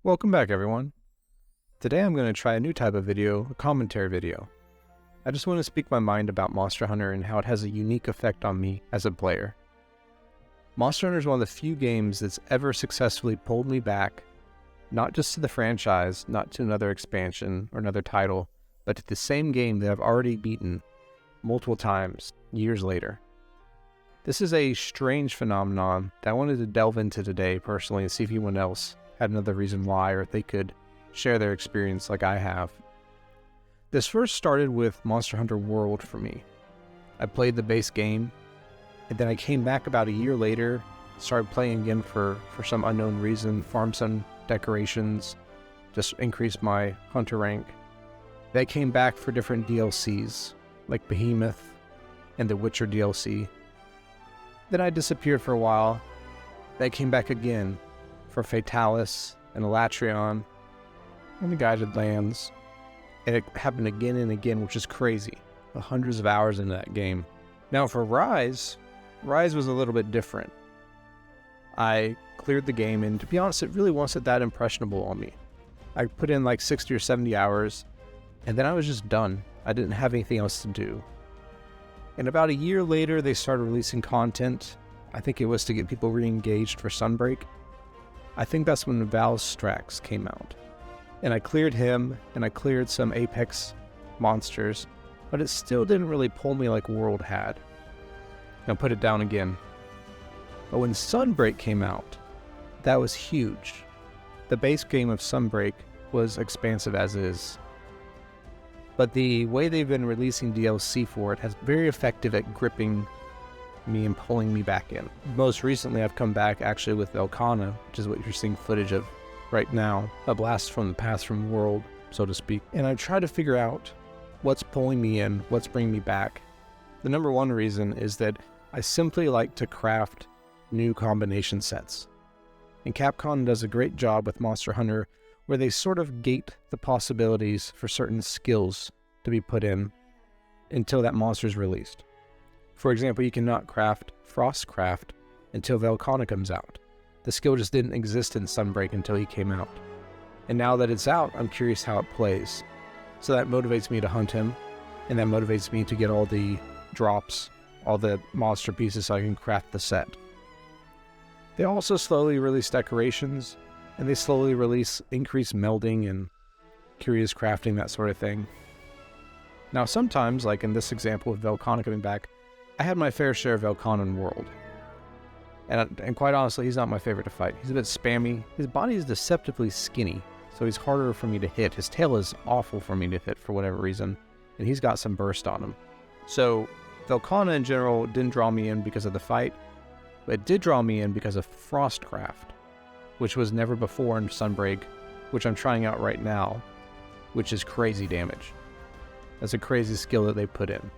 Welcome back, everyone. Today I'm going to try a new type of video, a commentary video. I just want to speak my mind about Monster Hunter and how it has a unique effect on me as a player. Monster Hunter is one of the few games that's ever successfully pulled me back, not just to the franchise, not to another expansion or another title, but to the same game that I've already beaten multiple times, years later. This is a strange phenomenon that I wanted to delve into today personally and see if anyone else had another reason why, or if they could share their experience like I have. This first started with Monster Hunter World for me. I played the base game, and then I came back about a year later, started playing again for some unknown reason, farmed some decorations, just increased my hunter rank. Then I came back for different DLCs, like Behemoth and the Witcher DLC. Then I disappeared for a while. Then I came back again for Fatalis and Elatrion and the Guided Lands. And it happened again and again, which is crazy. Hundreds of hours into that game. Now for Rise was a little bit different. I cleared the game, and to be honest, it really wasn't that impressionable on me. I put in like 60 or 70 hours, and then I was just done. I didn't have anything else to do. And about a year later, they started releasing content. I think it was to get people re-engaged for Sunbreak. I think that's when Valstrax came out. And I cleared him, and I cleared some Apex monsters, but it still didn't really pull me like World had. Now put it down again. But when Sunbreak came out, that was huge. The base game of Sunbreak was expansive as is. But the way they've been releasing DLC for it has been very effective at gripping me and pulling me back in. Most recently, I've come back actually with Velkana, which is what you're seeing footage of right now. A blast from the past from World, so to speak. And I've tried to figure out what's pulling me in, what's bringing me back. The number one reason is that I simply like to craft new combination sets. And Capcom does a great job with Monster Hunter where they sort of gate the possibilities for certain skills to be put in until that monster is released. For example, you cannot craft Frostcraft until Velkana comes out. The skill just didn't exist in Sunbreak until he came out. And now that it's out, I'm curious how it plays. So that motivates me to hunt him, and that motivates me to get all the drops, all the monster pieces so I can craft the set. They also slowly release decorations, and they slowly release increased melding and curious crafting, that sort of thing. Now sometimes, like in this example of Velkana coming back, I had my fair share of Velkana in World. And quite honestly, he's not my favorite to fight. He's a bit spammy. His body is deceptively skinny, so he's harder for me to hit. His tail is awful for me to hit for whatever reason, and he's got some burst on him. So Velkana in general didn't draw me in because of the fight, but it did draw me in because of Frostcraft, which was never before in Sunbreak, which I'm trying out right now, which is crazy damage. That's a crazy skill that they put in.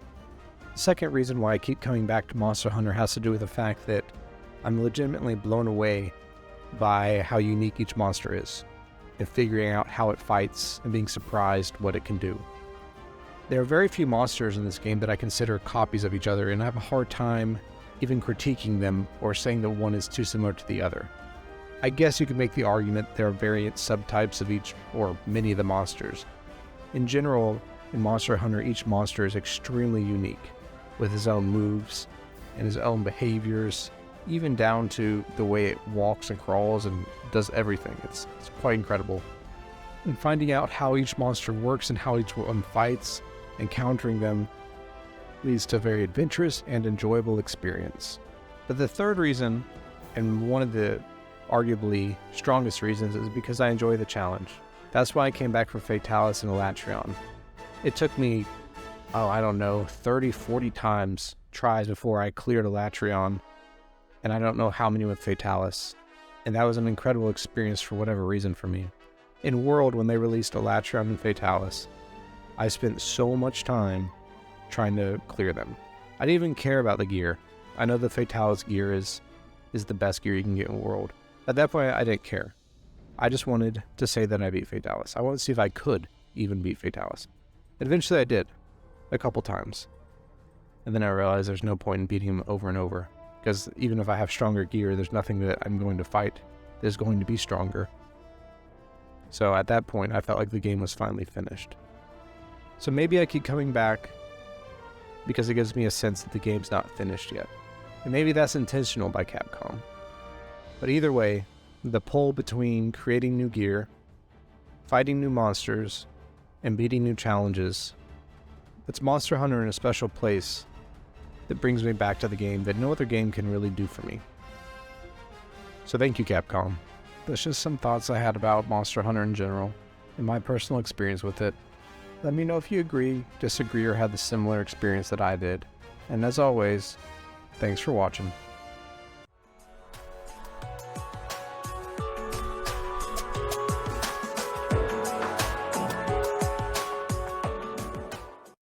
The second reason why I keep coming back to Monster Hunter has to do with the fact that I'm legitimately blown away by how unique each monster is, and figuring out how it fights and being surprised what it can do. There are very few monsters in this game that I consider copies of each other, and I have a hard time even critiquing them or saying that one is too similar to the other. I guess you could make the argument there are variant subtypes of each or many of the monsters. In general, in Monster Hunter, each monster is extremely unique, with his own moves and his own behaviors, even down to the way it walks and crawls and does everything. It's quite incredible. And finding out how each monster works and how each one fights and countering them leads to a very adventurous and enjoyable experience. But the third reason, and one of the arguably strongest reasons, is because I enjoy the challenge. That's why I came back for Fatalis and Elatrion. It took me, 30, 40 tries before I cleared Elatrion, and I don't know how many with Fatalis. And that was an incredible experience for whatever reason for me. In World, when they released Elatrion and Fatalis, I spent so much time trying to clear them. I didn't even care about the gear. I know the Fatalis gear is the best gear you can get in World. At that point, I didn't care. I just wanted to say that I beat Fatalis. I wanted to see if I could even beat Fatalis. And eventually I did, a couple times. And then I realized there's no point in beating him over and over, because even if I have stronger gear, there's nothing that I'm going to fight that's going to be stronger. So at that point, I felt like the game was finally finished. So maybe I keep coming back because it gives me a sense that the game's not finished yet. And maybe that's intentional by Capcom. But either way, the pull between creating new gear, fighting new monsters, and beating new challenges puts Monster Hunter in a special place that brings me back to the game that no other game can really do for me. So thank you, Capcom. That's just some thoughts I had about Monster Hunter in general, and my personal experience with it. Let me know if you agree, disagree, or had the similar experience that I did. And as always, thanks for watching.